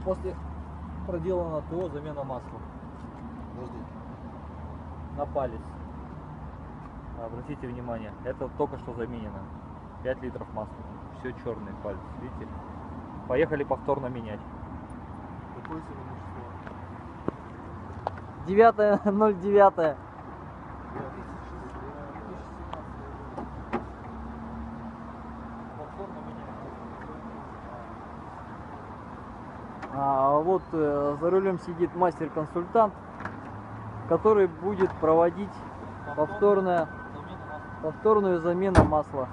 После проделана ТО, замена масла. Подожди. На палец. Обратите внимание, это только что заменено. 5 литров масла. Все черный палец, видите? Поехали повторно менять. Какое сегодня число? 9.09. Повторно менять. А вот за рулем сидит мастер-консультант, который будет проводить повторную замену масла.